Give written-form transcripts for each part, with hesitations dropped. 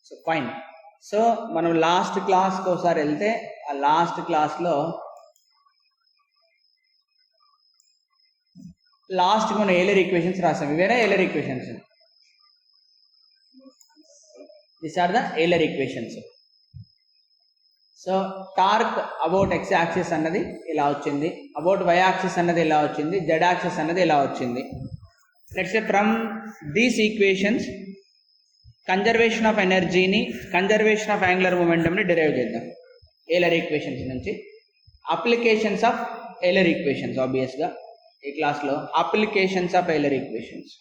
So fine. So మనం last క్లాస్కి ఒకసారి వెళ్తే ఆ లాస్ట్ క్లాస్లో లాస్ట్కి మనం ఏలర్ ఈక్వేషన్స్ రాసాం. ఇవేనా Euler equations? These are the Euler equations. So torque about x axis అన్నది ఇలా వచ్చింది, అబౌట్ వై యాక్సిస్ అన్నది ఇలా వచ్చింది, జెడ్ యాక్సిస్ అన్నది ఇలా వచ్చింది. Let's say from these equations conservation of ఎనర్జీని, కన్జర్వేషన్ ఆఫ్ యాంగులర్ మొమెంటమ్ని డిరైవ్ చేద్దాం ఏలర్ ఈక్వేషన్స్ నుంచి. అప్లికేషన్స్ ఆఫ్ ఏలర్ ఈక్వేషన్స్, ఆబ్వియస్గా ఈ క్లాస్లో applications of Euler equations.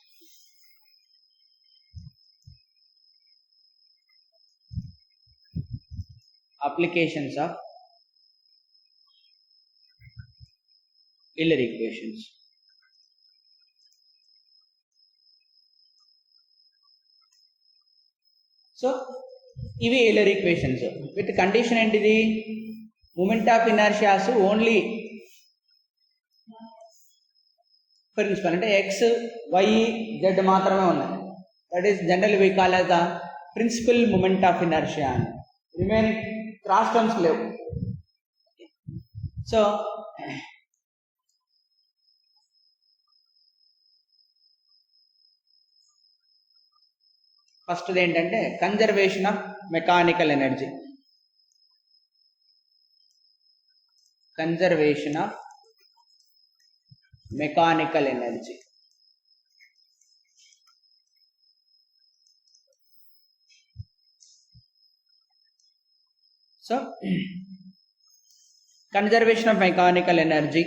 Applications of Euler equations. So ఇవి Euler equations with condition ఏంటిది? Moment of inertias only principal అంటే ఎక్స్ వై జెడ్ మాత్రమే ఉన్నాయి. That is general we call as the principal moment of inertia అని. Remaining cross terms లేవు. So ఫస్ట్ది ఏంటంటే conservation of mechanical energy. Conservation of mechanical energy. So conservation of mechanical energy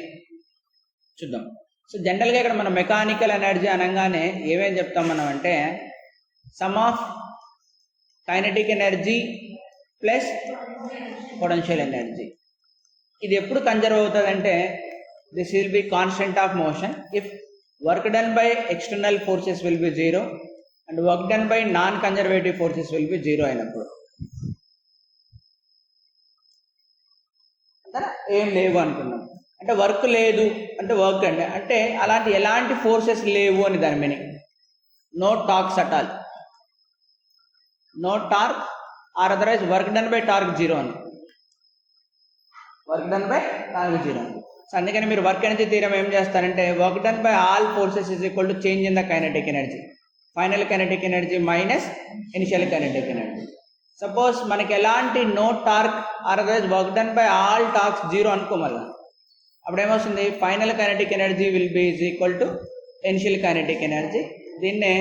చూద్దాం. So జనరల్గా ఇక్కడ మనం మెకానికల్ ఎనర్జీ అనగానే ఏమేం చెప్తాం మనం అంటే some of kinetic energy plus potential energy. ఇది ఎప్పుడు కన్జర్వ్ అవుతుంది అంటే this will be constant of motion if work done by external forces will B zero and work done by non conservative forces will B zero అయినప్పుడు. ఏం లేవు అనుకున్నాం అంటే work లేదు అంటే వర్క్ అండి అంటే అలాంటి ఎలాంటి ఫోర్సెస్ లేవు అని దాని meaning. No torques at all, no torque or otherwise work done by torque zero అని. Work done by torque zero అని. సో అందుకని మీరు వర్క్ ఎనర్జీ థియరం ఏం చేస్తారంటే work done by all forces is equal to change in the kinetic energy, final kinetic energy minus initial kinetic energy. Suppose మనకి ఎలాంటి no torque or otherwise work done by all torques zero అనుకోమల్లా, అప్పుడు ఏమొస్తుంది final kinetic energy will be is equal to initial kinetic energy. దీన్నే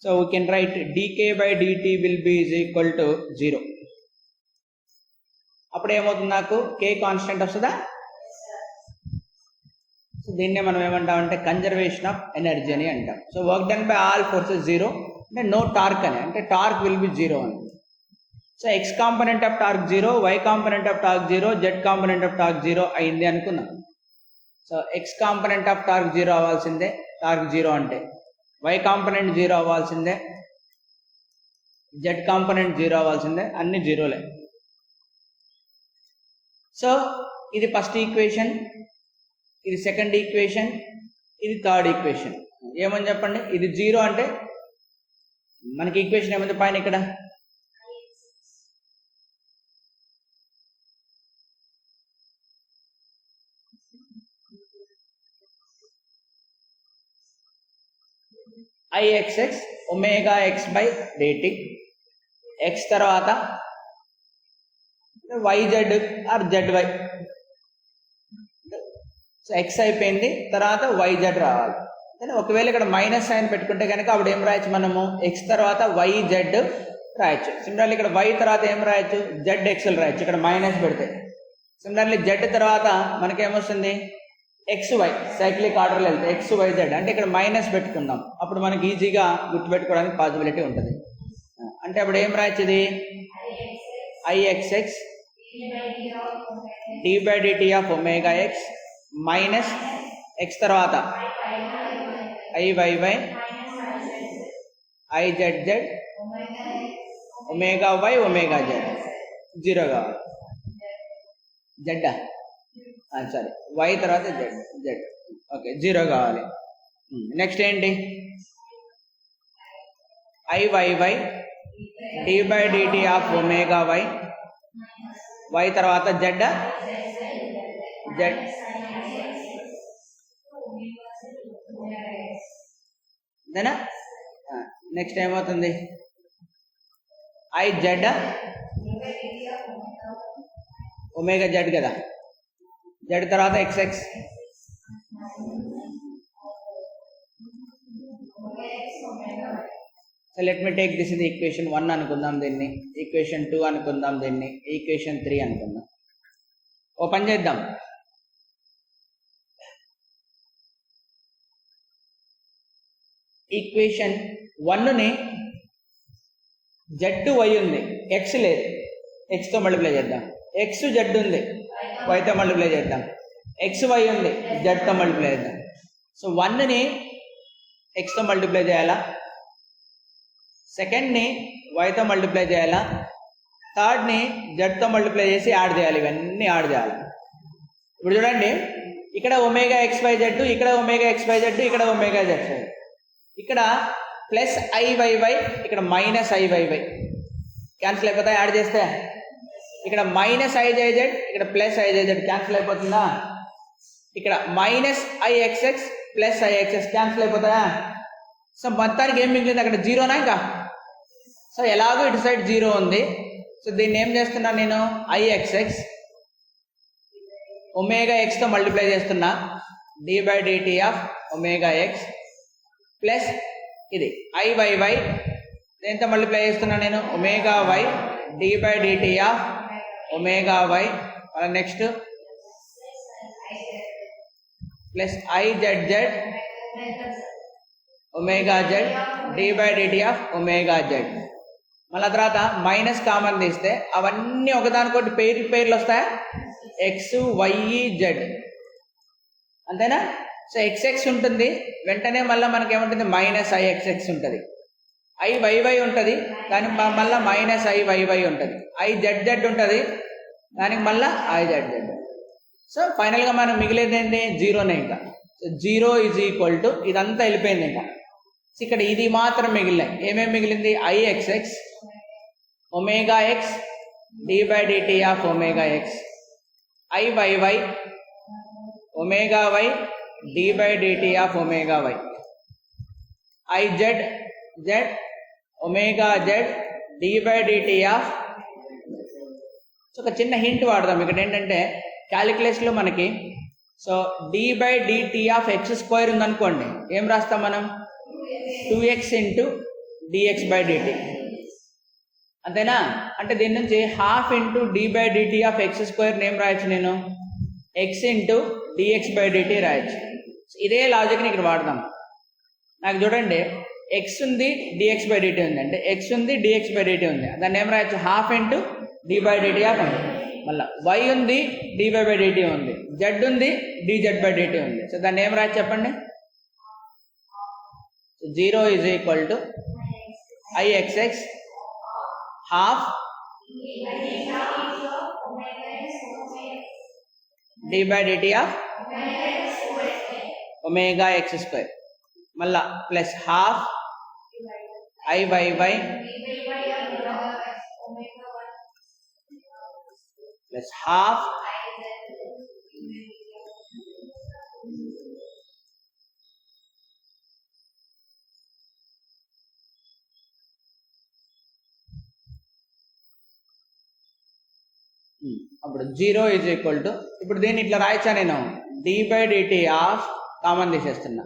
so we can write dk by dt will be is equal to zero. అప్పుడు ఏమవుతుంది నాకు k constant వస్తుందా? So దీన్నే మనం ఏమంటామంటే కన్జర్వేషన్ ఆఫ్ ఎనర్జీ అని అంటాం. So work done by all forces zero అంటే నో టార్క్ అని అంటే టార్క్ విల్ బి జీరో అని. So X component of torque zero, why component of torque zero, Z component of torque zero అయింది అనుకున్నాం. So X component of torque zero అవ్వాల్సిందే torque zero అంటే, why component zero అవ్వాల్సిందే, Z component zero అవ్వాల్సిందే, అన్ని జీరోలే. So ఇది first equation, ఇది second equation, ఇది థర్డ్ ఈక్వేషన్. ఏమని చెప్పండి? ఇది జీరో అంటే మనకి ఈక్వేషన్ ఏముంది పైన ఇక్కడ IXX omega X by dt, X తర్వాత YZ or ZY. So X అయిపోయింది, తర్వాత YZ రావాలి. కానీ ఒకవేళ ఇక్కడ మైనస్ సైన్ పెట్టుకుంటే కనుక అప్పుడు ఏం రాయొచ్చు మనము? ఎక్స్ తర్వాత YZ రాయొచ్చు. సిమిలర్లీ ఇక్కడ Y తర్వాత ఏం రాయొచ్చు? ZXL రాయొచ్చు ఇక్కడ మైనస్ పెడితే. సిమిలర్లీ Z తర్వాత మనకేమొస్తుంది? XY, సైక్లిక్ ఆర్డర్లో వెళ్తే XYZ అంటే ఇక్కడ మైనస్ పెట్టుకుందాం, అప్పుడు మనకి ఈజీగా గుర్తుపెట్టుకోవడానికి పాసిబిలిటీ ఉంటుంది. అంటే అప్పుడు ఏం రాయొచ్చు? ఇది IXX d బై dt of omega X minus X తర్వాత IYY IZZ omega why omega Z. Zero కావాలి, జెడ్డా సారీ వై తర్వాత జెడ్ జెడ్ ఓకే జీరో కావాలి. నెక్స్ట్ ఏంటి? IYY D by DT of omega Y, Y తర్వాత జెడ్ జెడ్ అంతేనా. Next ఏమవుతుంది, I Z omega Z కదా, జెడ్ తర్వాత XX so let me take this is equation 1 అనుకుందాం, దీన్ని ఈక్వేషన్ 2 అనుకుందాం, దీన్ని ఈక్వేషన్ 3 అనుకుందాం. ఓ పని చేద్దాం, ఈక్వేషన్ 1ని జెడ్ వై ఉంది, ఎక్స్ లేదు, ఎక్స్తో మల్టిప్లై చేద్దాం. ఎక్స్ జెడ్ ఉంది, వైతో మల్టిప్లై చేద్దాం. ఎక్స్ వై ఉంది, జెడ్తో మల్టిప్లై చేద్దాం. సో 1ని ఎక్స్తో మల్టిప్లై చేయాలా, సెకండ్ని వైతో మల్టిప్లై చేయాలా, థర్డ్ని జెడ్తో మల్టిప్లై చేసి యాడ్ చేయాలి. ఇవన్నీ యాడ్ చేయాలి. ఇప్పుడు చూడండి, ఇక్కడ ఒమేగా ఎక్స్ వై జెడ్, ఇక్కడ ఒమేగా ఎక్స్ వై జెడ్, ఇక్కడ ఒమేగా జెడ్, ఇక్కడ ప్లస్ ఐవైవై, ఇక్కడ మైనస్ ఐవైవై క్యాన్సిల్ అయిపోతాయి యాడ్ చేస్తే. ఇక్కడ మైనస్ ఐజైజెడ్, ఇక్కడ ప్లస్ ఐజైజెడ్ క్యాన్సిల్ అయిపోతుందా. ఇక్కడ minus I x x plus I x x cancel అయిపోతాయా. సో మొత్తానికి ఏం మిగిలింది అక్కడ, జీరోనా ఇంకా. సో ఎలాగో ఇటు సైడ్ జీరో ఉంది, సో దీన్ని ఏం చేస్తున్నా నేను, ఐఎక్స్ఎక్స్ ఒమేగా ఎక్స్తో మల్టిప్లై చేస్తున్నా, D by DT of omega X plus ఇది ఐవైవై దేంతో మల్టిప్లై చేస్తున్నా నేను, omega Y D by DT of omega Y, next plus IZ omega Z D by DT of omega Z. మళ్ళీ తర్వాత minus common తీస్తే అవన్నీ ఒకదానికొకటి పేర్లు వస్తాయా, ఎక్స్ వై జెడ్ అంతేనా. సో ఎక్స్ఎక్స్ ఉంటుంది, వెంటనే మళ్ళీ మనకి ఏముంటుంది, మైనస్ ఐఎక్స్ఎక్స్ ఉంటుంది. ఐవైవై ఉంటుంది, దానికి మళ్ళీ మైనస్ ఐవైవై ఉంటుంది. ఐజెడ్ ఉంటుంది, దానికి మళ్ళీ ఐజెడ్. సో ఫైనల్గా మనం మిగిలేది ఏంటి, జీరోనే. ఇంకా so zero is equal to ఇదంతా వెళ్ళిపోయింది. ఇంకా ఇక్కడ ఇది మాత్రం మిగిలినాయి. ఏమేమి మిగిలింది, IXX omega X D by DT of omega X, IYY omega Y D by DT of omega Y, IZ Z omega Z D by DT of. So ఒక చిన్న హింట్ వాడదాం ఇక్కడ ఏంటంటే, క్యాలిక్యులేషన్లో మనకి so D by DT of X square ఉందనుకోండి, ఏం రాస్తాం మనం, 2x into DX by DT అంతేనా. అంటే దీని నుంచి half into D by DT of X square ఏం రాయొచ్చు నేను, X into DX by DT రాయొచ్చు. ఇదే లాజిక్ని ఇక్కడ వాడదాం. నాకు చూడండి, ఎక్స్ ఉంది డిఎక్స్ బై డిటి ఉంది, అంటే ఎక్స్ ఉంది డిఎక్స్ బై డిటి ఉంది, దాన్ని ఏం రాయొచ్చు, half into D by DT of. మళ్ళీ వై ఉంది డి బై డిటి ఉంది, జెడ్ ఉంది డిజెడ్ బై డిటి ఉంది. సో దాన్ని ఏం రాయొచ్చు చెప్పండి, zero is equal to I x x half d by DT of omega x square, మళ్ళా plus half I y y plus half అప్పుడు జీరో ఈజ్ ఈక్వల్ టు, ఇప్పుడు దీన్ని ఇట్లా రాయచ్చా నేను, d by DT of common తీసేస్తున్నా,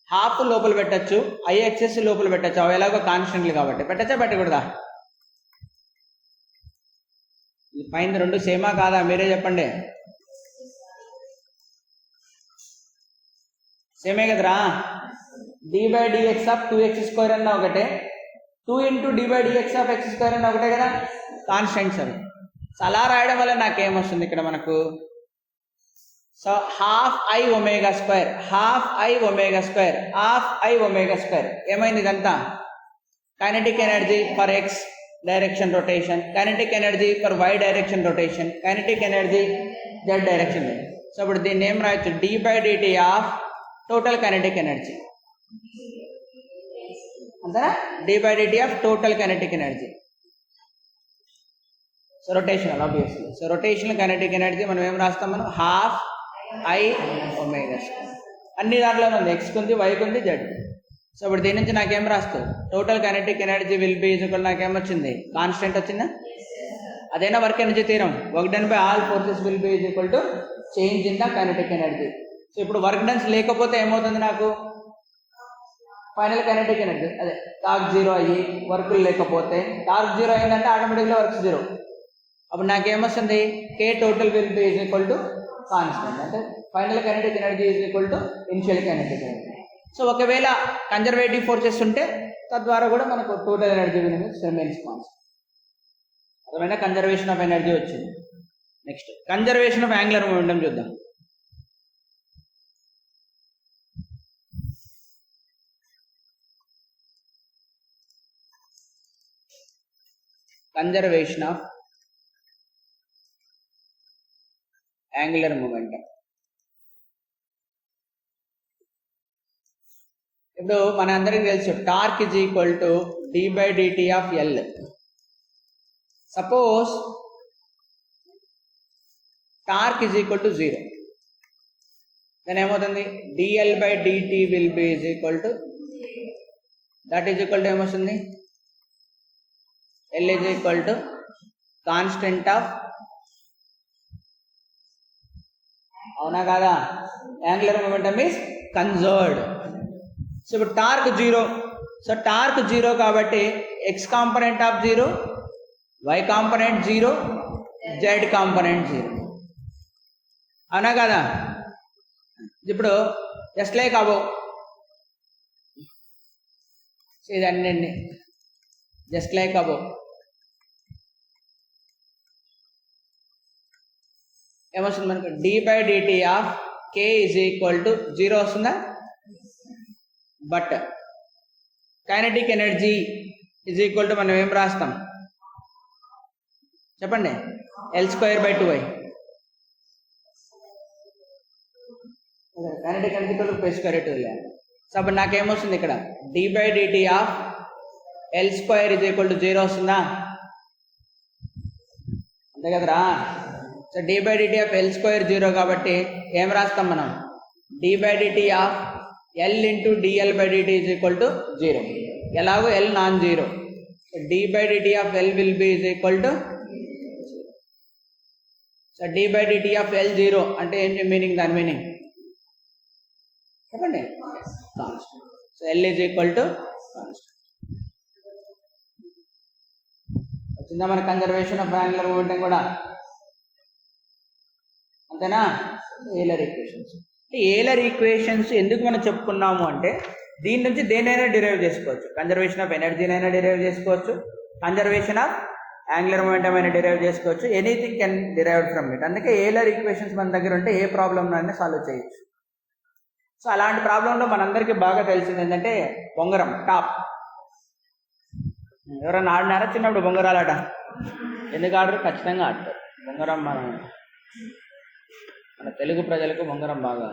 హాఫ్ లోపల పెట్టచ్చు, ఐఎక్స్ఎస్ లోపల పెట్టచ్చు, అవి ఎలాగో కాన్స్టెంట్లు కాబట్టి పెట్టచ్చా పెట్టకూడదా. పైన రెండు సేమా కాదా మీరే చెప్పండి, సేమే కదరా. D by DX of 2x square అన్న ఒకటే, 2 into D by DX of X square అన్న ఒకటే కదా, కాన్స్టెంట్స్ అవి. సో అలా రాయడం వల్ల నాకేమొస్తుంది ఇక్కడ మనకు, so half I omega square, half I omega square, half I omega square. ఏమైంది ఇదంతా, kinetic energy for X direction rotation, kinetic energy for Y direction rotation, kinetic energy Z direction. So ఇప్పుడు దీన్ని ఏం రాయొచ్చు, D by DT of total kinetic energy అంతేనా, d/dt of total kinetic energy. So rotational obviously. So rotational kinetic energy మనం ఏం రాస్తాం, మనం half I omega square. అన్ని దాంట్లోనే ఉంది, ఎక్స్కి ఉంది, వైకి ఉంది, జెడ్. సో ఇప్పుడు దీని నుంచి నాకేం రాస్తుంది, total kinetic energy will be equal నాకేమొచ్చింది, కాన్స్టెంట్ వచ్చిందా. అదేనా work energy theorem, work done by all forces will be equal to change in the kinetic energy. So ఇప్పుడు వర్క్ డన్స్ లేకపోతే ఏమవుతుంది నాకు, ఫైనల్ కైనెటిక్ ఎనర్జీ అదే టార్క్ జీరో అయ్యి వర్కులు లేకపోతే, టార్క్ జీరో అయిందంటే ఆటోమేటిక్గా వర్క్ జీరో. అప్పుడు నాకేమొస్తుంది, K total will be equal to constant, అంటే final kinetic energy is equal to initial kinetic energy. So ఒకవేళ కన్జర్వేటివ్ ఫోర్సెస్ ఉంటే తద్వారా కూడా మనకు టోటల్ ఎనర్జీ రిమైన్స్ కాన్స్టెంట్. అర్థమైన కన్జర్వేషన్ ఆఫ్ ఎనర్జీ వచ్చింది. Next conservation of angular momentum చూద్దాం. Conservation of angular momentum. ఇప్పుడు మన అందరికీ తెలుసు torque is equal to d/dt of L. Suppose torque is equal to 0, then ఏమవుతుంది, dL/dt will be is equal to, that is equal to ఏమొస్తుంది, L is equal to constant of, అవునా కాదా, angular momentum is conserved. So ఇప్పుడు torque 0, so torque 0 కాబట్టి x component of 0, y component 0, z component 0, అవునా కదా. ఇప్పుడు just like above, so ఇదన్నీ just like above ఏమొస్తుంది మనకు, d/dt of k is equal to 0 వస్తుందా. But kinetic energy is equal to మనం ఏం రాస్తాం చెప్పండి, L²/2y. Kinetic energy p²/2. So అప్పుడు నాకేమొస్తుంది ఇక్కడ, d/dt of L² is equal to 0 వస్తుందా, అంతే కదరా. సో d/dt ఆఫ్ L² 0 కాబట్టి ఏం రాస్తాం మనం, d/dt of L into dL/dt is equal to 0. ఎలాగో L non zero, d/dt of L will be is equal to, so d/dt of L 0 అంటే ఏంటి మీనింగ్, దాని మీనింగ్ చెప్పండి, constant. So L is equal to constant. వచ్చిందా మన conservation of angular momentum కూడా, అంతేనా. ఏలర్ equations, ఏలర్ equations ఎందుకు మనం చెప్పుకున్నాము అంటే దీని నుంచి దేనైనా డిరైవ్ చేసుకోవచ్చు, కన్జర్వేషన్ ఆఫ్ ఎనర్జీనైనా డిరైవ్ చేసుకోవచ్చు, కన్జర్వేషన్ ఆఫ్ యాంగులర్ మొమెంటం అయినా డిరైవ్ చేసుకోవచ్చు, anything can derive from it. అందుకే ఏలర్ ఈక్వేషన్స్ మన దగ్గర ఉంటే ఏ ప్రాబ్లమ్ అయినా సాల్వ్ చేయొచ్చు. సో అలాంటి ప్రాబ్లంలో మనందరికీ బాగా తెలిసింది ఏంటంటే బొంగరం, టాప్. ఎవరైనా ఆడినారా చిన్నప్పుడు బొంగరాలు ఆట, ఎందుకు ఆడరు, ఖచ్చితంగా ఆడతారు బొంగరం. మన తెలుగు ప్రజలకు బొంగరం బాగా,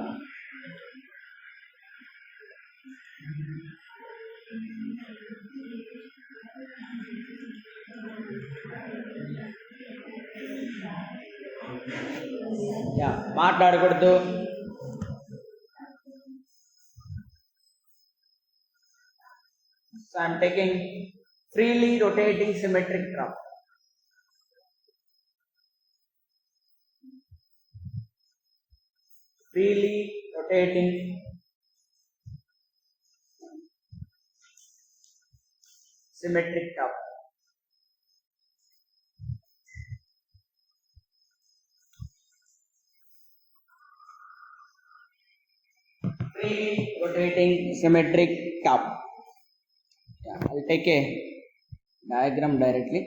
మాట్లాడకూడదు. So I am taking freely rotating symmetric drum. Freely rotating symmetric drum. Freely rotating symmetric cup. Yeah, I'll take a diagram directly.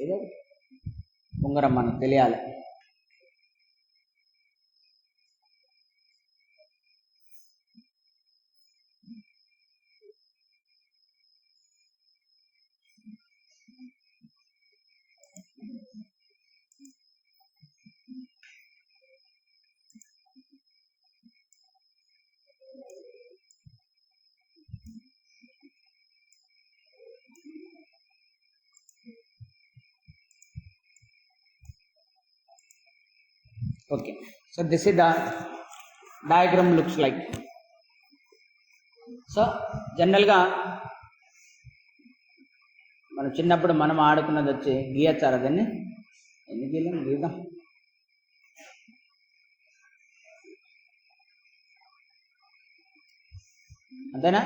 ఏదో ఉంగరం మనకు తెలియాలి. Okay, so this is the diagram looks like. So జనరల్గా మనం చిన్నప్పుడు మనం ఆడుకున్నది వచ్చి గీయచ్చారు దాన్ని, ఎన్ని గీయలేము గీద్దాం. అంతేనా?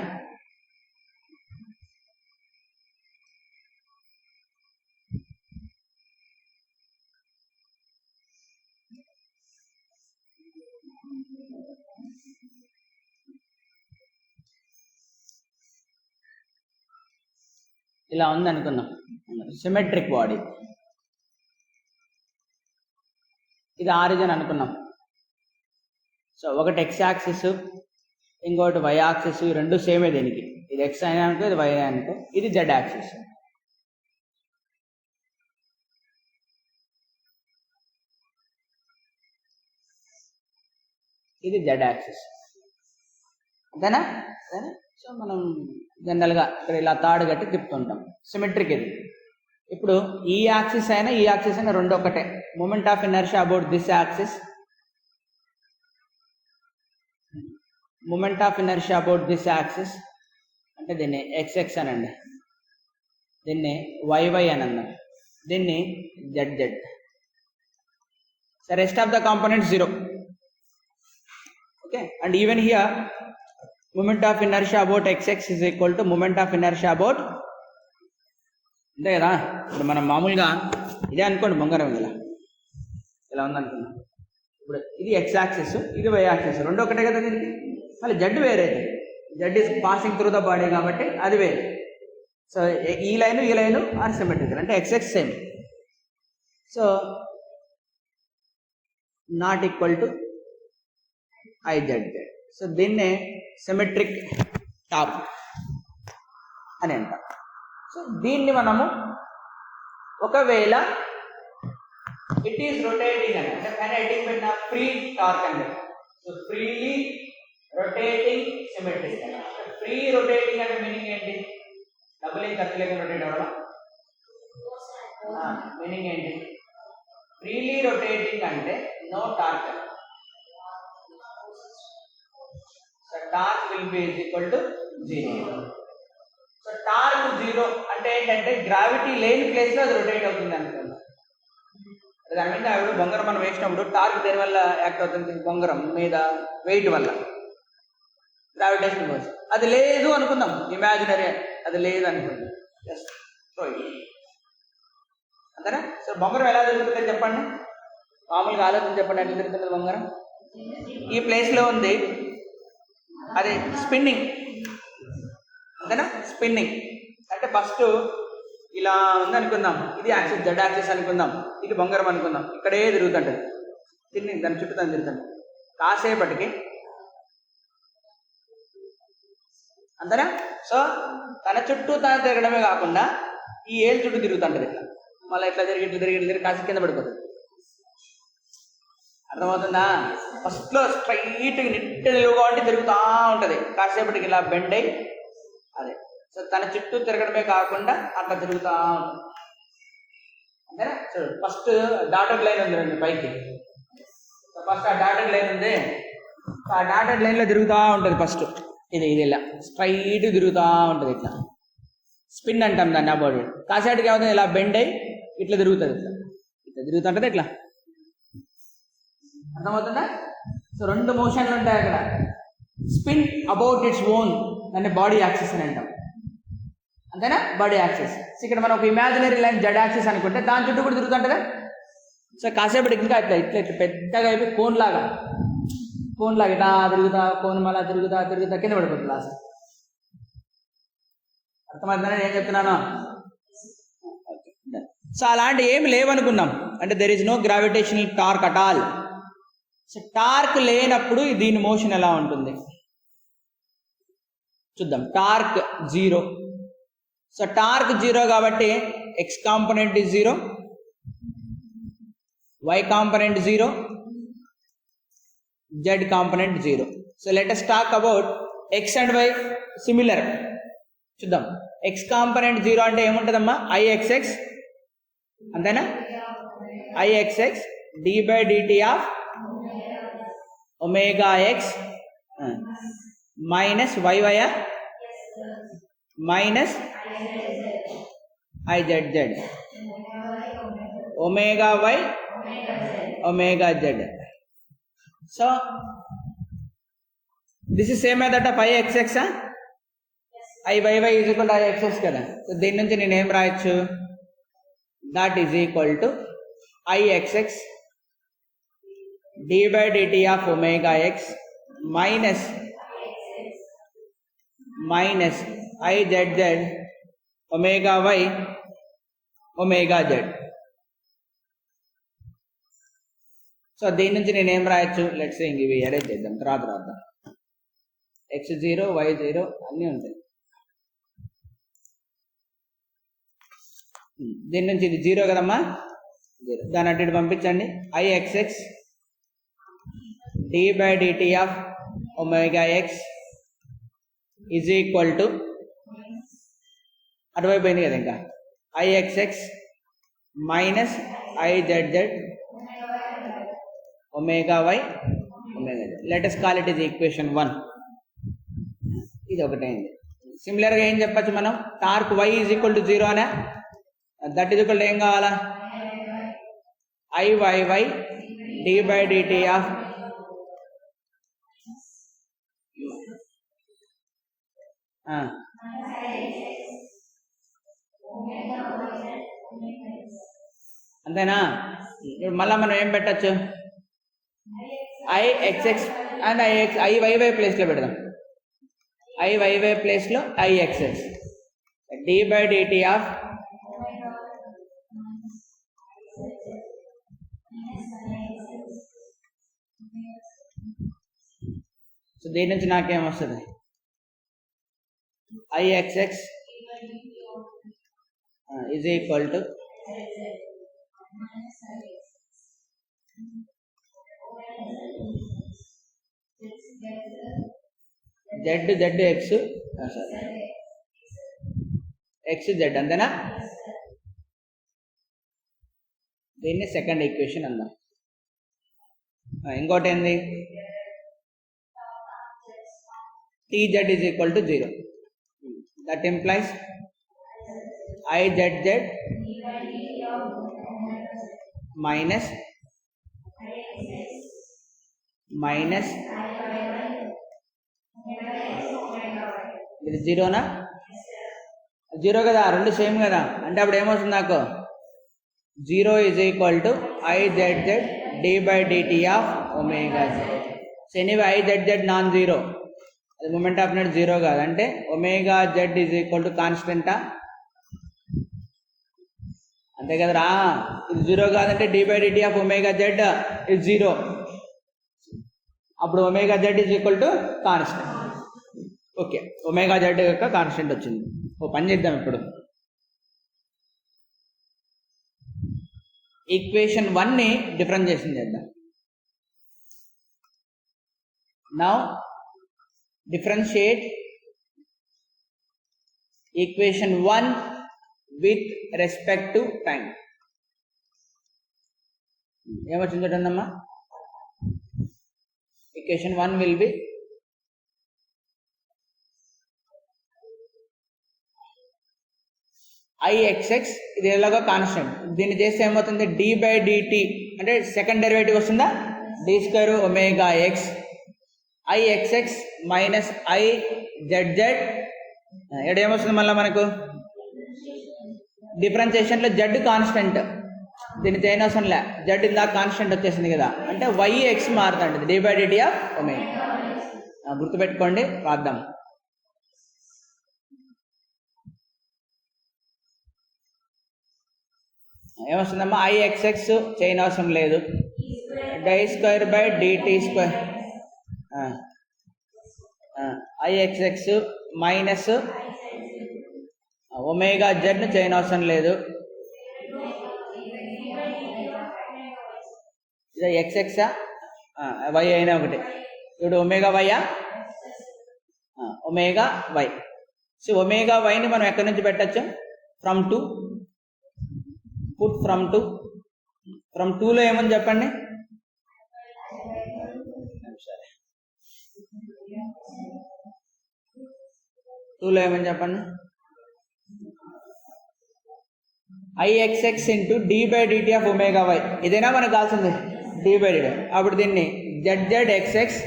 ఇలా ఉంది అనుకున్నాం, సిమెట్రిక్ బాడీ. ఇది ఆరిజిన్ అనుకున్నాం. సో ఒకటి ఎక్స్ యాక్సిస్, ఇంకోటి వై యాక్సిస్, ఈ రెండు సేమే దీనికి. ఇది ఎక్స్ అయినా అనుకో, ఇది వై అనుకో, ఇది జెడ్ యాక్సిస్. ఇది జెడ్ యాక్సిస్, అంతేనా? సో మనం జనరల్గా ఇక్కడ ఇలా తాడు కట్టి తిప్పుతుంటాం, సిమెట్రిక్ ఇది. ఇప్పుడు ఈ యాక్సిస్ అయినా ఈ యాక్సిస్ అయినా రెండు ఒకటే. Moment of inertia about this axis, moment of inertia about this axis అంటే దీన్ని ఎక్స్ఎక్స్ అనండి, దీన్ని వైవై అని అన్నాం, దీన్ని z z. So rest of the component zero. Okay, and even here moment of inertia about xx is equal to moment of inertia about, అంతే కదా? ఇప్పుడు మనం మామూలుగా ఇదే అనుకోండి, బొంగరం ఇలా ఉందనుకున్నాం. ఇప్పుడు ఇది ఎక్స్ యాక్సిస్, ఇది వై యాక్సిస్, రెండు ఒకటే కదా దీనికి. మళ్ళీ జెడ్ వేరే, Z is passing through the body కాబట్టి అది వేరే. సో ఈ లైన్ ఆర్ సిమెట్రికల్, అంటే XX same. So not equal to IZ. So దీన్నే సిమెట్రిక్ టాప్ అని అంటాం. సో దీన్ని మనము ఒకవేళ ఇట్ ఈస్ రొటేటింగ్ అంటే కైనెటిక్ పెట్టిన ఫ్రీ టార్క్ అంటే, so freely rotating symmetric. Free rotating అంటే మీనింగ్ ఏంటి? డబుల్ ఏం ఖర్చు లేకుండా రొటేట్ అవ్వడం. మీనింగ్ ఏంటి? ఫ్రీలీ రొటేటింగ్ అంటే no torque. So torque will be is equal to 0. So torque 0 అంటే ఏంటంటే గ్రావిటీ లేని ప్లేస్ లో అది రొటేట్ అవుతుంది అనుకోండి. దాని మీద ఆవిడ బొంగరం మనం వేసినప్పుడు టార్క్ దేని వల్ల యాక్ట్ అవుతుంది? బొంగరం మీద వెయిట్ వల్ల, గ్రావిటేషన్ ఫోర్స్. అది లేదు అనుకుందాం, ఇమాజినరీ, అది లేదు అనుకుందాం, జస్ట్ త్రో ఇట్, అంతేనా? సో బొంగరం ఎలా తిరుగుతుందో చెప్పండి, మామూలుగా ఆలోచన చెప్పండి. ఎట్లా తిరుగుతుంది బొంగరం? ఈ ప్లేస్లో ఉంది, అది స్పిన్నింగ్, అంతేనా? స్పిన్నింగ్ అంటే ఫస్ట్ ఇలా ఉంది అనుకుందాం, ఇది యాక్సిస్ జెడ్ యాక్సిస్ అనుకుందాం, ఇది బొంగరం అనుకుందాం, ఇక్కడే తిరుగుతుంటుంది, దాని చుట్టూ తను తిరుగుతుంది. కాసేపటికి, అంతేనా? సో తన చుట్టూ తను తిరగడమే కాకుండా ఈ ఏళ్ళు చుట్టూ తిరుగుతుంటుంది ఇట్లా, మళ్ళీ ఇట్లా తిరిగి కాసి కింద పడిపోతుంది. అర్థమవుతుందా? ఫస్ట్లో స్ట్రైట్గా నిట్ట నిలువుగా ఉంటే తిరుగుతూ ఉంటుంది, కాసేపటికి ఇలా బెండ్ అయ్యి అదే. సో తన చుట్టూ తిరగడమే కాకుండా అట్లా తిరుగుతూ ఉంటుంది, అంతేనా? చూడు, ఫస్ట్ డాటెడ్ లైన్ ఉంది రండి పైకి. ఫస్ట్ ఆ డాటెడ్ లైన్ ఉంది, ఆ డాటెడ్ లైన్లో తిరుగుతూ ఉంటుంది ఫస్ట్. ఇది ఇలా స్ట్రైట్ తిరుగుతూ ఉంటుంది, ఇట్లా స్పిన్ అంటాం దాన్ని. అబౌట్ కాసేపటికి ఏమవుతుంది? ఇలా బెండ్ అయ్యి ఇట్లా తిరుగుతుంది, ఇట్లా తిరుగుతుంటుంది ఇట్లా. అర్థమవుతుందా? సో రెండు మోషన్లు ఉంటాయి అక్కడ. స్పిన్ అబౌట్ ఇట్స్ ఓన్ అంటే బాడీ యాక్సిస్ అని అంటాం, అంతేనా? Body axis. ఇక్కడ మనం ఒక ఇమాజినరీ లైన్ జెడ్ యాక్సిస్ అనుకుంటే దాని చుట్టూ కూడా తిరుగుతుంటుందా? సో కాసేపటికి ఇంకా ఇట్లా ఇట్లా ఇట్లా పెద్దగా అయిపోయి కోన్ లాగా ఇట్లా తిరుగుతా, కోన్ మళ్ళా తిరుగుతా కింద పడిపోతుంది లాస్ట్. అర్థమవుతుందని నేను చెప్తున్నాను. సో అలాంటి ఏమి లేవనుకున్నాం, అంటే there is no gravitational torque at all. So torque లేనప్పుడు దీని మోషన్ ఎలా ఉంటుంది చూద్దాం. టార్క్ 0. సో టార్క్ 0 కాబట్టి x component is 0, y component 0, z component 0. So let us talk about x and y similar. చూద్దాం. x కాంపోనెంట్ 0 అంటే ఏముంటుందమ్మా, ixx అంతేనా, ixx d/dt of omega X minus yy minus izz omega y omega z. So this is same that of ixx, iy is equal to ixx కదా. So దీని నుంచి నేను ఏం రాయొచ్చు, that is equal to ixx d/dt of omega X minus izz omega y omega z. So దీని నుంచి నేను ఏం రాయొచ్చు, లెట్స్ సే ఇవి అరేంజ్ చేద్దాం, తర్వాత రాద్దాం. x0 y0 అన్నీ ఉంటాయి. దీని నుంచి ఇది 0 కదమ్మా, 0. దాని అటు ఇటు పంపించండి. ixx d/dt of omega X is equal to, అటువైపు పోయింది కదా, ఇంకా ixx minus izz omega y omega z. Let us call it is equation 1. ఇది ఒకటైంది. సిమిలర్గా ఏం చెప్పచ్చు మనం, torque y is equal to 0 అనే, దట్ ఈజ్ ఈక్వల్ టు ఏం కావాలా, iyy d/dt ఆఫ్ అంతేనా. ఇప్పుడు మళ్ళీ మనం ఏం పెట్టచ్చు, ixx అండ్ iyy ప్లేస్లో పెడదాం. iyy ప్లేస్లో ixx d/dt ఆఫ్ సో దీని నుంచి నాకేం వస్తుంది, ixx is equal to zx xz అంతేనా. దీన్ని సెకండ్ ఈక్వేషన్ అందాం. ఇంకోటి ఏంది, tz is equal to 0. That implies izz minus ఇది 0నా, 0 కదా, రెండు సేమ్ కదా. అంటే అప్పుడు ఏమవుతుంది నాకు, 0 is equal to izz d/dt of omega z. So anyway izz non zero, అది మూమెంట్ ఆఫ్ ఇనర్షియా 0 కాదు. అంటే omega z is equal to కాన్స్టెంటా, అంతే కదరా. ఇది 0 కాదంటే d/dt of omega z is 0. అప్పుడు omega z is equal to constant. Okay, omega z యొక్క కాన్స్టెంట్ వచ్చింది. ఓ పని చేద్దాం, ఇప్పుడు ఈక్వేషన్ 1ని డిఫరెన్షియేషన్ చేద్దాం. Now differentiate equation 1 with respect to time. ఏమొచ్చింది చూడండమ్మా, equation 1 will be ixx, ఇది ఎలాగో కాన్స్టెంట్, దీన్ని చేస్తే ఏమవుతుంది, d/dt అంటే సెకండ్ డెరివేటివ్ వస్తుందా, d² omega X ixx minus izz. ఇక్కడ ఏమొస్తుంది మళ్ళీ మనకు, డిఫరెన్షియేషన్లో z కాన్స్టెంట్, దీన్ని చేయని అవసరం లే, z ఇందాక కాన్స్టెంట్ వచ్చేసింది కదా, అంటే yx మారుతుంది d/dt ఆఫ్ ఒమేగా. గుర్తుపెట్టుకోండి, రాద్దాం. ఏమొస్తుందమ్మా? ఐఎక్స్ఎక్స్ చేయని అవసరం లేదు. D square by d t square, I x x minus omega జెడ్ను చేయని అవసరం లేదు. ఇది ఎక్స్ఎక్సా వై అయినా ఒకటి. ఇప్పుడు ఒమేగా వైయా? Omega y. సో ఒమేగా వైని మనం ఎక్కడి నుంచి పెట్టచ్చు? From two. Put from two. From టూలో ఏమని చెప్పండి? సరే, టూలో ఏమని చెప్పండి? I x x into D by d t of omega y. ఇదేనా మనకు కావాల్సింది? D by d t. అప్పుడు దీన్ని జెడ్ ఎక్స్ఎక్స్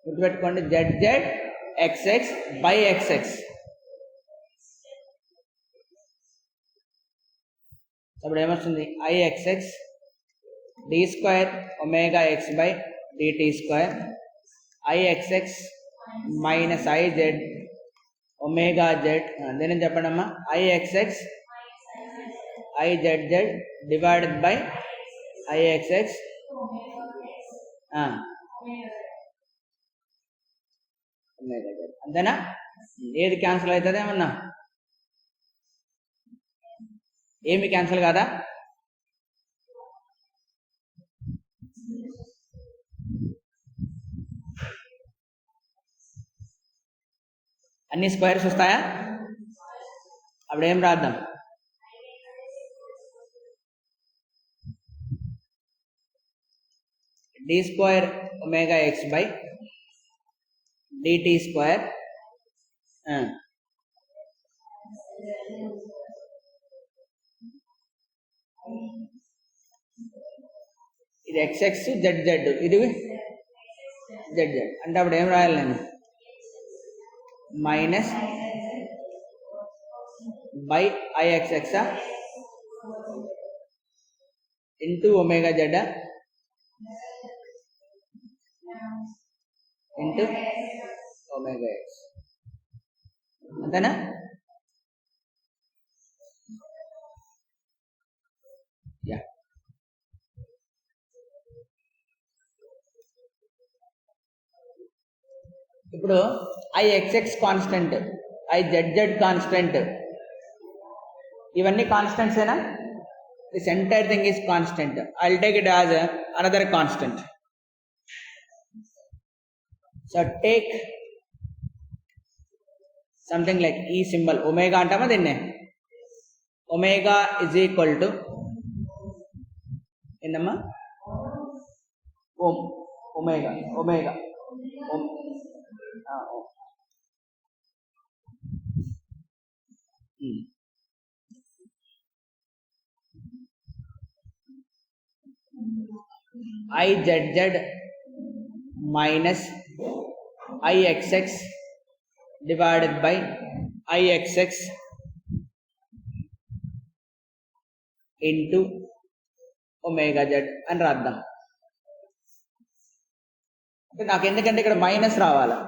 గుర్తుపెట్టుకోండి, జెడ్ ఎక్స్ఎక్స్ బై ఎక్స్ఎక్స్. అప్పుడు ఏమొస్తుంది? I x x d square omega X by d t square, I x x minus I z omega z. అదేనని చెప్పండి అమ్మా, I x x I z z divided by I x x omega z. అంతేనా? ఏది క్యాన్సిల్ అవుతుంది? ఏమన్నా ఏమి క్యాన్సిల్ కాదా? అన్ని స్క్వేర్స్ వస్తాయా? అప్పుడు ఏం రాద్దాం? D square omega X by d t square, ఇది ఎక్స్ఎక్స్ జెడ్ జెడ్, ఇది జెడ్ జెడ్. అంటే అప్పుడు ఏం రాయాలి నేను? మైనస్ బై ఐఎక్స్ఎక్సా into omega z into omega x. అంతేనా? యా. ఇప్పుడు ఐఎక్స్ఎక్స్ కాన్స్టెంట్, ఐజెడ్ కాన్స్టెంట్, ఇవన్నీ కాన్స్టెంట్స్ ఏనా? This entire thing is constant. I will take it as another constant. So take something like ఈ సింబల్ ఒమేగా అంటామా దీన్నే? Omega is equal to ఏంటమ్మా? ఓమ్ omega omega ohm. IZ minus ఐఎక్స్ఎక్స్ divided by ఐఎక్స్ఎక్స్ into omega Z అని రాద్దాం. అంటే నాకు ఎందుకంటే ఇక్కడ మైనస్ రావాలా?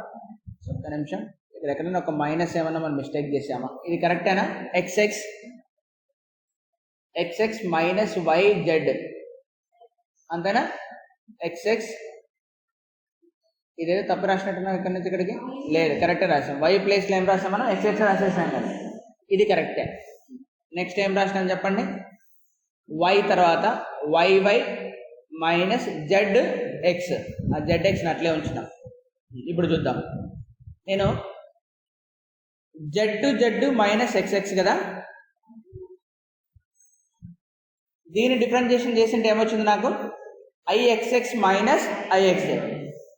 ఒక్క నిమిషం, ఇక్కడ ఎక్కడైనా ఒక మైనస్ ఏమన్నా మనం మిస్టేక్ చేసామా? ఇది కరెక్టేనా? X x x x minus y Z, అంతేనా? ఎక్స్ఎక్స్ ఇదేదో తప్పు రాసినట్టున్నా ఇక్కడ నుంచి ఇక్కడికి? లేదు, కరెక్టే రాసాం. వై ప్లేస్లో ఏం రాసాం మనం? ఎక్స్ఎక్స్ రాసేసాం కదా, ఇది కరెక్టే. నెక్స్ట్ ఏం రాసినాం చెప్పండి? వై తర్వాత వైవై మైనస్ జెడ్ ఎక్స్, ఆ జెడ్ ఎక్స్ని అట్లే ఉంచుతాం. ఇప్పుడు చూద్దాం. నేను జెడ్ మైనస్ ఎక్స్ఎక్స్ కదా, దీని డిఫరెన్షియేషన్ చేసింటే ఏమొచ్చింది నాకు? I x x minus I x z.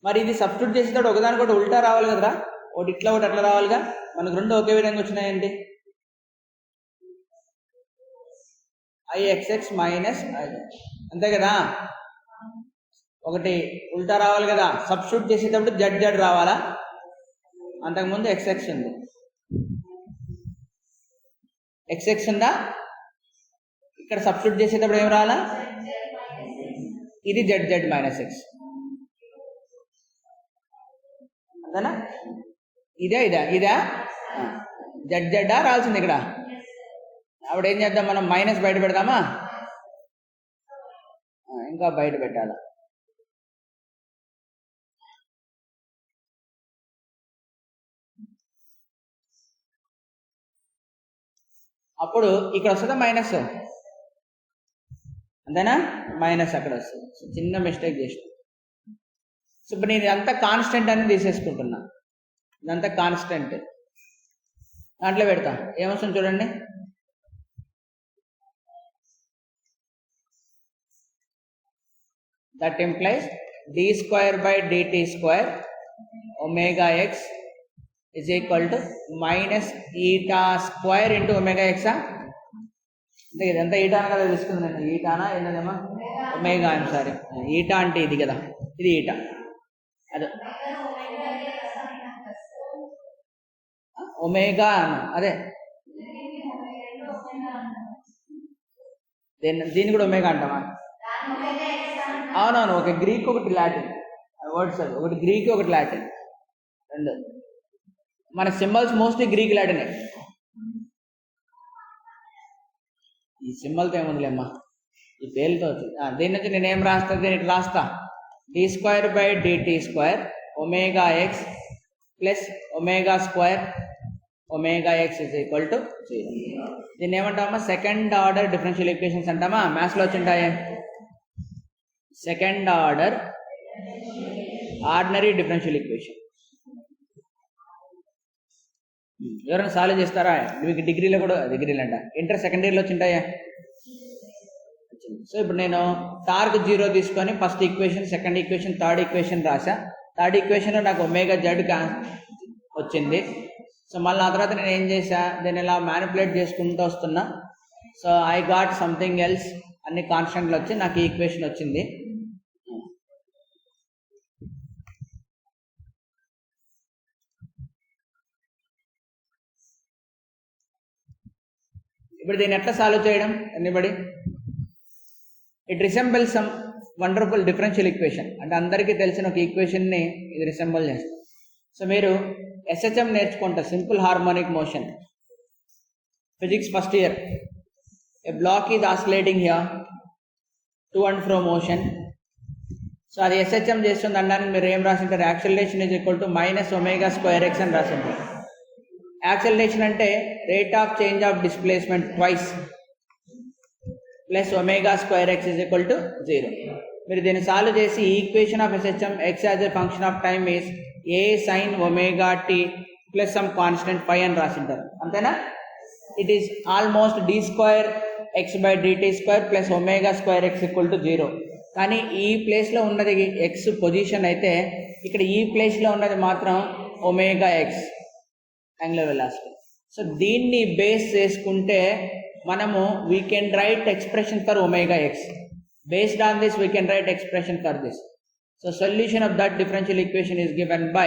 మరి ఇది సబ్స్టిట్యూట్ చేసేటప్పుడు ఒకదానికొకటి ఉల్టా రావాలి కదరా, ఒకటి ఇట్లా ఒకటి అట్లా రావాలిగా. మనకు రెండు ఒకే విధంగా వచ్చినాయండి. ఐఎక్స్ఎక్స్ మైనస్ అంతే కదా, ఒకటి ఉల్టా రావాలి కదా. సబ్స్టిట్యూట్ చేసేటప్పుడు జెడ్ జెడ్ రావాలా? అంతకుముందు ఎక్స్ఎక్స్ ఉంది, ఎక్స్ఎక్స్ ఉందా? ఇక్కడ సబ్స్టిట్యూట్ చేసేటప్పుడు ఏం రావాలా? ఇది జెడ్ జెడ్ మైనస్ ఎక్స్, అంతేనా? ఇదే ఇదా జెడ్ జెడ్డా రావాల్సింది ఇక్కడ? అప్పుడు ఏం చేద్దాం మనం, మైనస్ బయట పెడదామా, ఇంకా బయట పెట్టాలి. అప్పుడు ఇక్కడ వస్తుందా మైనస్, అంతేనా, మైనస్ అక్కడ వస్తుంది. సో చిన్న మిస్టేక్ చేసిన. సో ఇప్పుడు నేను ఇదంతా కాన్స్టెంట్ అని తీసేసుకుంటున్నా, ఇదంతా కాన్స్టెంట్ దాంట్లో పెడతా, ఏమొస్తుంది చూడండి. That implies d²/dt² omega X is equal to minus eta square into omega x. అంటే ఇదంతా ఈటా అని కదా తెలుసుకుంది నేను, ఈటానా ఏంటదేమో ఒమేగా, ఐమ్ సారీ, ఈటా అంటే ఇది కదా, ఇది ఈటా, అదే ఒమేగా అదే, దీన్ని కూడా ఒమేగా అంటామా? అవునవును, ఒక గ్రీక్ ఒకటి లాటిన్ వర్డ్స్, ఒకటి గ్రీక్ ఒకటి లాటిన్, రెండు. మన సింబల్స్ మోస్ట్లీ గ్రీక్ లాటినే. ఈ సింబల్తో ఏముందిలేమ్మా, ఈ పేర్లతో వచ్చింది. దీని నుంచి నేను ఏం రాస్తా, దీనికి రాస్తా d²/dt² omega X plus omega square omega x is equal to 0. దీన్ని ఏమంటామా, సెకండ్ ఆర్డర్ డిఫరెన్షియల్ ఈక్వేషన్స్ అంటామా, మ్యాథ్స్లో వచ్చింటాయి. Second order ordinary differential equation. ఎవరైనా సాల్వ్ చేస్తారా? మీకు డిగ్రీలో కూడా, డిగ్రీలు అంట ఇంటర్ సెకండ్ ఇయర్లో వచ్చింటాయా? సో ఇప్పుడు నేను టార్క్ 0 తీసుకొని first equation, second equation, third equation రాసా. థర్డ్ ఈక్వేషన్ నాకు ఒమేగా జెడ్ వచ్చింది. సో మళ్ళీ ఆ తర్వాత నేను ఏం చేసా, దీన్ని ఇలా మ్యానిపులేట్ చేసుకుంటూ వస్తున్నా. So I got something else, అన్ని కాన్స్టెంట్లు వచ్చి నాకు ఈ ఈక్వేషన్ వచ్చింది. ఇప్పుడు దీన్ని ఎట్లా సాల్వ్ చేయడం, anybody? It resemble some wonderful differential equation. అంటే అందరికీ తెలిసిన ఒక ఈక్వేషన్ని ఇది రిసెంబుల్ చేస్తుంది. సో మీరు SHM నేర్చుకుంటారు, simple harmonic motion, physics first year. A block is oscillating here, to and fro motion. So అది SHM చేస్తుంది అనడానికి మీరు ఏం రాసింటారు, acceleration is equal to minus omega square x అని రాసింటారు. యాక్సిలరేషన్ అంటే rate of change of displacement twice plus omega square x is equal to 0. మీరు దీన్ని సాల్వ్ చేసి equation of SHM x as a function of time is a sine omega t plus some constant ఫై అని రాసింటారు, అంతేనా? It is almost d²x/dt² plus omega square X equal to 0. కానీ ఈ ప్లేస్లో ఉన్నది X position అయితే, ఇక్కడ ఈ ప్లేస్లో ఉన్నది మాత్రం omega x angular velocity. So దీన్ని బేస్ చేసుకుంటే మనము we can write expression for omega x. Based on this we can write expression for this. So solution of that differential equation is given by,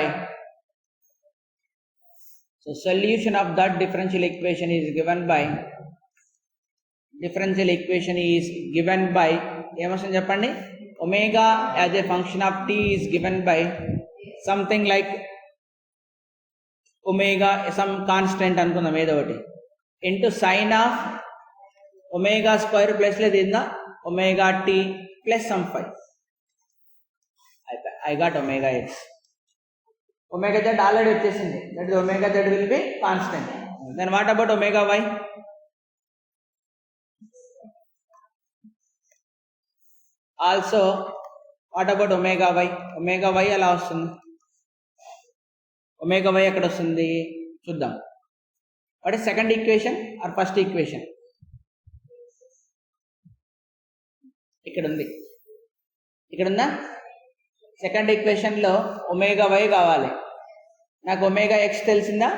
so solution of that differential equation is given by ఏమొస్తుంది చెప్పండి, omega as a function of t is given by something like omega some constant అనుకుందాం ఏదో ఒకటి, into sine of omega square plus లేదు ఇందా omega t plus some phi. I got omega x. Omega z already వచ్చేసింది, that is omega z will be constant. Then what about omega y? Also what about omega why? Omega y ఎలా వస్తుంది? Omega y ఎక్కడ వస్తుంది చూద్దాం. What is second equation or first equation? ఇక్కడ ఉంది, ఇక్కడ ఉందా? సెకండ్ ఈక్వేషన్లో ఒమేగా వై కావాలి. నాకు ఒమేగా ఎక్స్ తెలిసిందా?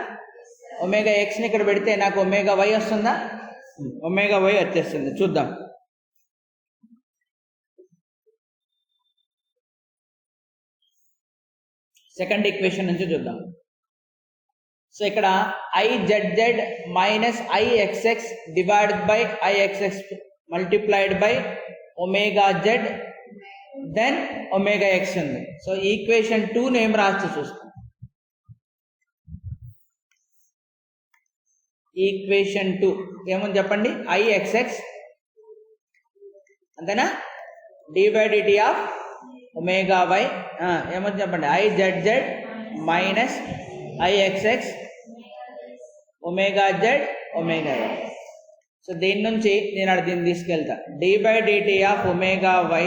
ఒమేగా ఎక్స్ని ఇక్కడ పెడితే నాకు ఒమేగా వై వస్తుందా? ఒమేగా వై వచ్చేస్తుంది. చూద్దాం. సెకండ్ ఈక్వేషన్ నుంచి చూద్దాం. సో ఇక్కడ IZZ minus IXX divided by IXX multiplied by omega z then omega x ఉంది. సో ఈక్వేషన్ 2 నేమ్ రాసి చూస్తాం. ఈక్వేషన్ 2 ఏముంది చెప్పండి, IXX అంతేనా, d/dt ఆఫ్ ఒమేగా వై ఏముంది చెప్పండి, IZZ minus IXX omega z omega y. So దీని నుంచి నేను దీన్ని తీసుకెళ్తా, d/dt of omega y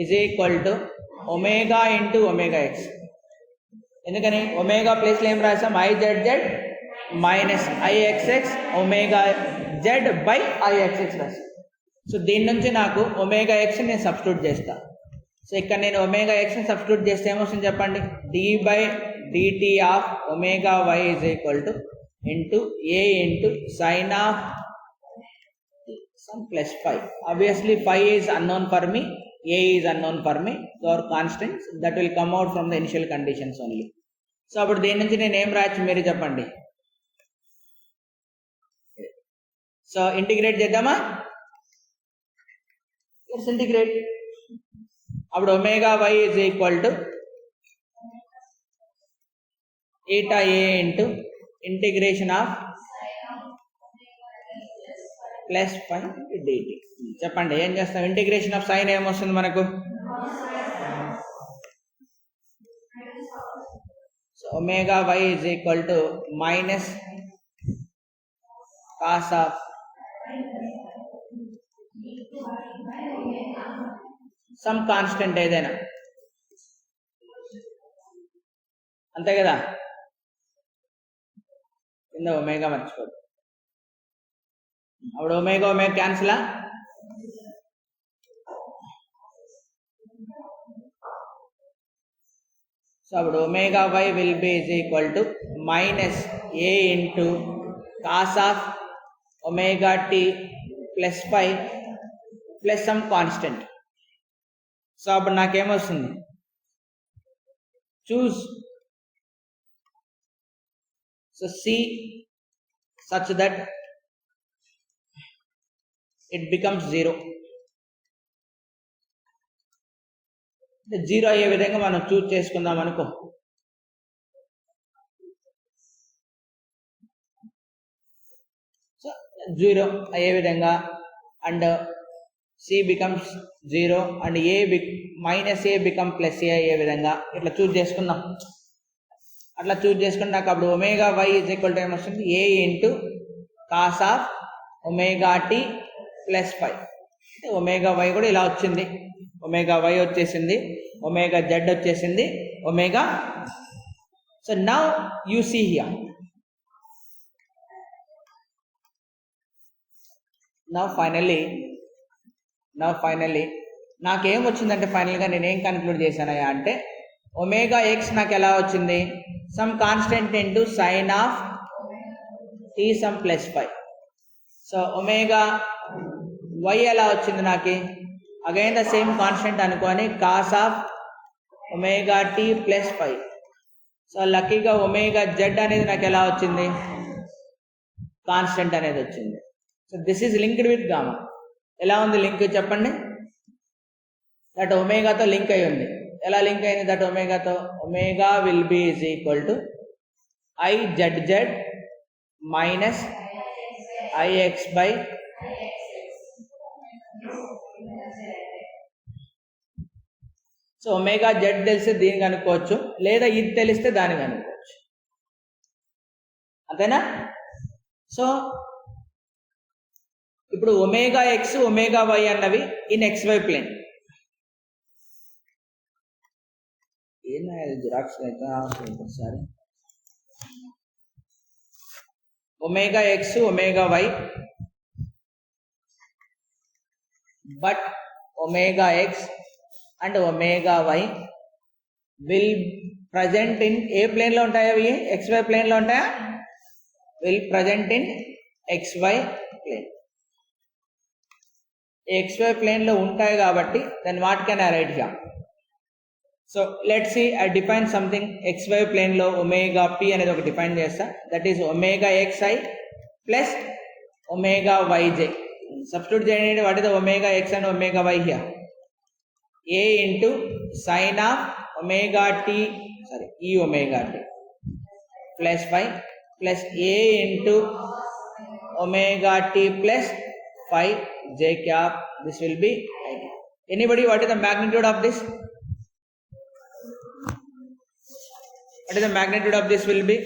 is equal to omega into omega x. ఎందుకని ఒమేగా ప్లేస్లో ఏం రాసాం, IZZ minus IXX omega z by IXX రాసాం. సో దీని నుంచి నాకు ఒమేగా ఎక్స్ నేను సబ్స్టిట్యూట్ చేస్తా. సో ఇక్కడ నేను ఒమేగా ఎక్స్ని సబ్స్టిట్యూట్ చేస్తే ఏమొస్తుంది చెప్పండి, d/dt of omega y is equal to into a into sine of some plus phi. Obviously phi is unknown for me, a is unknown for me, so our constants that will come out from the initial conditions only. So appudu deni nunchi nenu em rayachu meere cheppandi. So integrate cheddama, let's integrate. appudu omega y is equal to eta a into integration of plus pi dt. చెప్పండి ఏం చేస్తాం, integration of sine ఏమొస్తుంది మనకు, so omega y is equal to minus cos of some constant ఏదైనా, అంతే కదా, కింద omega మర్చిపోదు. అప్పుడు ఒమేగా ఒమేగా క్యాన్సిలా, సో అప్పుడు omega y will be is equal to minus a into cos of omega t plus pi plus some constant. So అప్పుడు నాకేమొస్తుంది, choose so C such that it becomes 0. Zero అయ్యే విధంగా మనం చూస్ చేసుకుందాం అనుకో. So 0 అయ్యే విధంగా and C becomes 0 and minus a become plus a అయ్యే విధంగా ఇట్లా చూస్ చేసుకుందాం. అట్లా చూస్ చేసుకుంటే నాకు అప్పుడు omega y is equal to ఏమొస్తుంది, a into cos of omega t plus pi. Omega y కూడా ఇలా వచ్చింది, ఒమేగా వై వచ్చేసింది, ఒమేగా జెడ్ వచ్చేసింది, omega. So now you see here, now finally నాకేం వచ్చిందంటే ఫైనల్గా నేనేం కన్క్లూడ్ చేశానయ్యా అంటే, ఒమేగా ఎక్స్ నాకు ఎలా వచ్చింది, some constant into sine of t some plus pi. So omega y ఎలా వచ్చింది నాకు, అగైన్ ద సేమ్ కాన్స్టెంట్ అనుకొని cos of omega t plus pi. So లక్కీగా ఒమేగా జెడ్ అనేది నాకు ఎలా వచ్చింది, కాన్స్టెంట్ అనేది వచ్చింది. So this is linked with gamma. ఎలా ఉంది లింక్ చెప్పండి, దట్ ఒమేగాతో లింక్ అయి ఉంది. ఎలా లింక్ అయింది దట్ ఒమేగాతో, omega will be is equal to IZZ minus IX by so omega z తెలిస్తే దీనికి అనుకోవచ్చు, లేదా ఇది తెలిస్తే దానికి అనుకోవచ్చు, అంతేనా. సో ఇప్పుడు ఒమేగా ఎక్స్ ఒమేగా వై అన్నవి ఇన్ XY ప్లేన్. జిరాక్స్ ఒకసారి omega x omega y, but omega x and omega y will present in ఏ ప్లేన్లో ఉంటాయా, అవి XY ప్లేన్లో ఉంటాయా, will present in XY plane. XY ప్లేన్లో ఉంటాయి కాబట్టి then what can I write here. So let's see I define something. XY ప్లేన్లో ఒమేగా పి అనేది ఒక డిఫైన్ చేస్తా, that is omega XI plus omega YJ. Substitute చేయండి, what is omega x and omega y here, a into sine of omega t ఈ omega t plus 5 plus a into omega t plus phi j cap. This will be it. Anybody, what is the magnitude of this? What is the magnitude of this will be?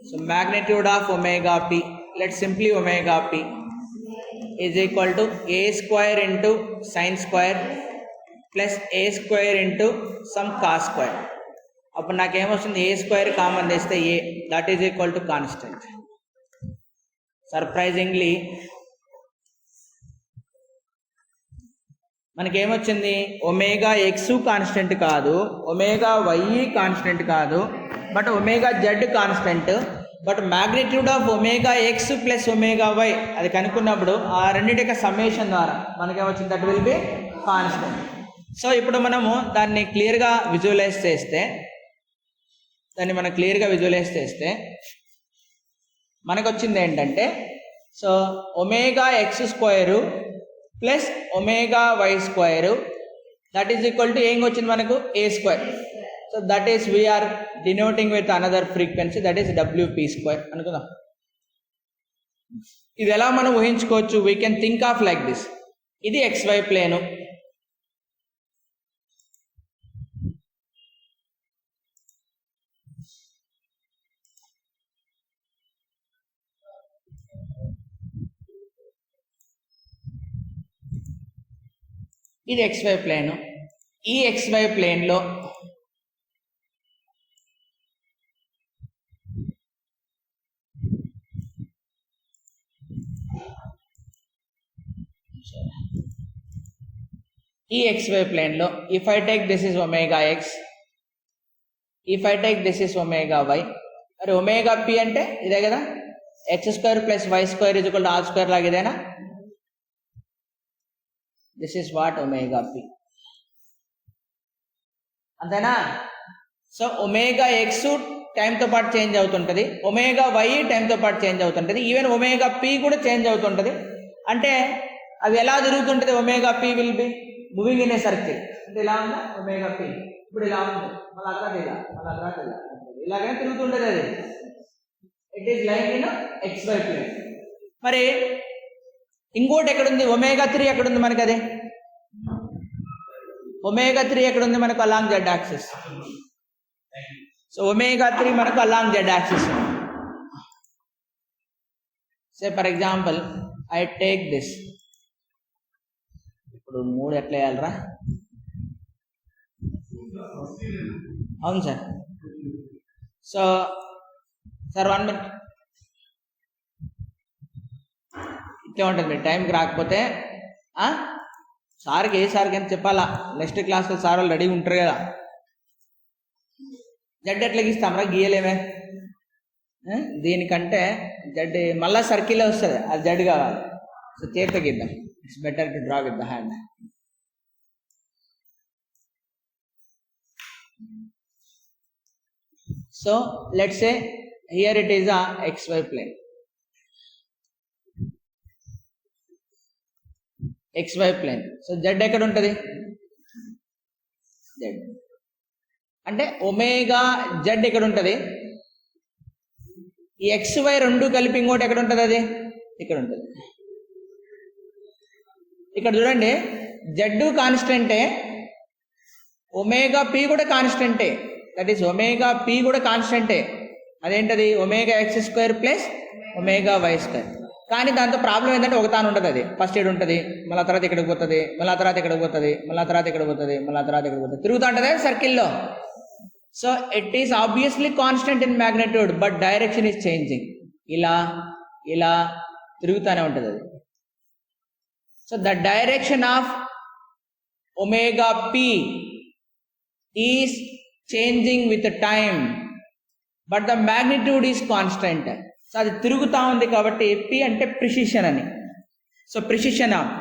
So magnitude of omega p, let's simply omega p is equal to a square into sin square plus a square into some cos square. అప్పుడు నాకేమొస్తుంది, ఏ square common తెస్తే a, that is equal to constant. Surprisingly మనకేమొచ్చింది, omega x constant కాదు, omega y constant కాదు, but omega z constant. But magnitude of omega X plus omega y అది కనుక్కున్నప్పుడు ఆ రెండింటి summation ద్వారా మనకేమొచ్చింది, that will be constant. So ఇప్పుడు మనము దాన్ని క్లియర్గా విజువలైజ్ చేస్తే, మనకు వచ్చింది ఏంటంటే, so omega x square plus omega y square that is equal to ఏం వచ్చింది మనకు, a square. So that is we're denoting with another frequency, that is WP square అనుకుందాం. ఇది ఎలా మనం ఊహించుకోవచ్చు, we can think of like this. ఇది XY plane, ఇది XY ప్లేను. ఈ XY ప్లేన్లో if I take this is omega x, if I take this is omega y, మరి ఒమేగా పి అంటే ఇదే కదా, x square plus y square is equal to r square లాగా ఇదేనా. This is what omega p, అంతేనా. So omega x టైంతో పాటు change అవుతుంటుంది, ఒమేగా వై టైంతో పాటు చేంజ్ అవుతుంటుంది, ఈవెన్ ఒమేగా పి కూడా చేంజ్ అవుతుంటుంది. అంటే అవి ఎలా తిరుగుతుంటుంది, omega p will be moving in a circle. అంటే ఇలా ఉందా ఒమేగా పి, ఇప్పుడు ఇలా ఉంది, మళ్ళీ అక్కడ ఇలా, మళ్ళీ అక్కడ ఇలా, ఇలాగనే తిరుగుతుంటుంది అది. It is like in XY plane. మరి ఇంకోటి ఎక్కడుంది, ఒమేగా 3 ఎక్కడుంది మనకి, అదే ఒమేగా 3 ఎక్కడుంది మనకు, along Z axis. So omega 3 మనకు along Z axis. Say for example I take this, ఇప్పుడు 3 ఎట్లా వేయాలరా, అవును సార్. సో సార్ 1 minute ఇట్లా ఉంటుంది, మీరు టైంకి రాకపోతే సార్కి, ఏ సార్కి అని చెప్పాలా, నెక్స్ట్ క్లాస్లో సార్ వాళ్ళు రెడీగా ఉంటారు కదా. జడ్ ఎట్లా గీస్తామరా, గీయలేమే. దీనికంటే జడ్ మళ్ళా సర్కిల్ వస్తుంది, అది జడ్ కావాలి. సో చేతితో గీద్దాం, it's better to draw with the hand. So let's say here it is a XY plane. XY plane. So Z ఎక్కడ ఉంటుంది, జెడ్ అంటే ఒమేగా జెడ్ ఎక్కడ ఉంటుంది, ఈ XY రెండు కలిపి ఇంకోటి ఎక్కడ ఉంటుంది, అది ఇక్కడ ఉంటుంది. ఇక్కడ చూడండి, జెడ్ కాన్స్టెంటే, ఒమేగా పి కూడా కాన్స్టెంటే, దట్ ఈస్ ఒమేగా పి కూడా కాన్స్టెంటే. అదేంటది, omega x square plus omega y square. కానీ దాంతో ప్రాబ్లం ఏంటంటే ఒకతాను ఉంటుంది, అది ఫస్ట్ ఏడు ఉంటుంది, మళ్ళీ తర్వాత ఇక్కడికి పోతుంది, మళ్ళీ తర్వాత ఇక్కడికి పోతుంది, మళ్ళీ తర్వాత ఇక్కడ పోతుంది, మళ్ళీ తర్వాత ఇక్కడ పోతుంది, తిరుగుతూ ఉంటుంది సర్కిల్లో. So it is obviously constant in magnitude, but direction is changing. ఇలా ఇలా తిరుగుతూనే ఉంటుంది అది. So the direction of omega p is changing with time, but the magnitude is constant. So అది తిరుగుతూ ఉంది కాబట్టి పి అంటే ప్రిసిషన్ అని. So precession of,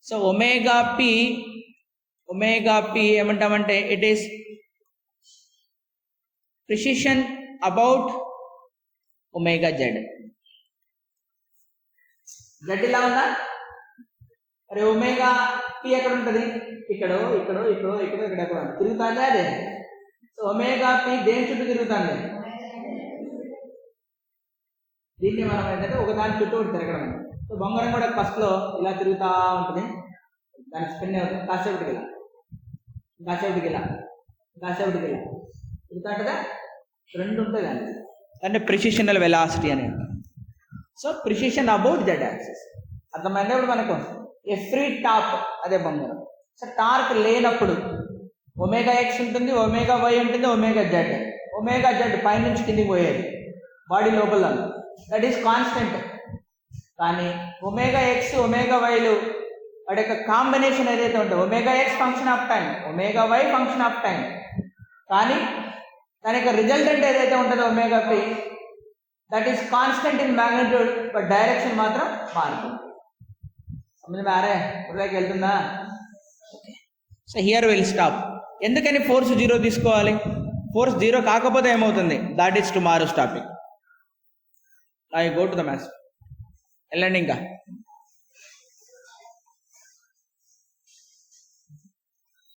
so omega p ఏమంటామంటే it is precession about omega z. Z ఇలా ఉందా, అరే ఒమేగా పి ఎక్కడ ఉంటుంది, ఇక్కడ తిరుగుతుందా అదే. సో ఒమేగా పి దేని చుట్టూ తిరుగుతుంది? దీన్ని మనం ఏంటంటే ఒక దాని చుట్టూ తిరగడం. సో బొంగరం కూడా ఫస్ట్లో ఇలా తిరుగుతూ ఉంటుంది, దాని స్పిన్ అవుతుంది, కాసేపటికి ఇలా కాసేపటికి ఇలా కాసేపటికి ఇలా తిరుగుతుంటుందా, రెండు ఉంటుంది అండి. అంటే ప్రిసిషనల్ వెలాసిటీ అని అంటారు. So precession about z axis అర్థమైంది. ఇప్పుడు మనకు ఎఫ్రీ టాప్ అదే బొంగరం. సో టార్క్ లేనప్పుడు ఒమేగా ఎక్స్ ఉంటుంది, ఒమేగా వై ఉంటుంది, ఒమేగా జెడ్. ఒమేగా జెడ్ పైనుంచి కిందికి పోయేది బాడీ లోపల, దట్ ఈస్ కాన్స్టెంట్. కానీ ఒమేగా ఎక్స్ ఒమేగా వైలు వాటి యొక్క కాంబినేషన్ ఏదైతే ఉంటుందో, omega x function of time, omega y function of time, కానీ దాని యొక్క రిజల్టెంట్ ఏదైతే ఉంటుందో omega p, that is constant in magnitude, but direction మాత్రం మారుతుంది. సమజ్ మారే ఇప్పటికి వెళ్తుందా? So here will stop. ఎందుకని ఫోర్స్ 0 తీసుకోవాలి? ఫోర్స్ 0 కాకపోతే ఏమవుతుంది? That is tomorrow's topic. I go to the maths. వెళ్ళండి ఇంకా.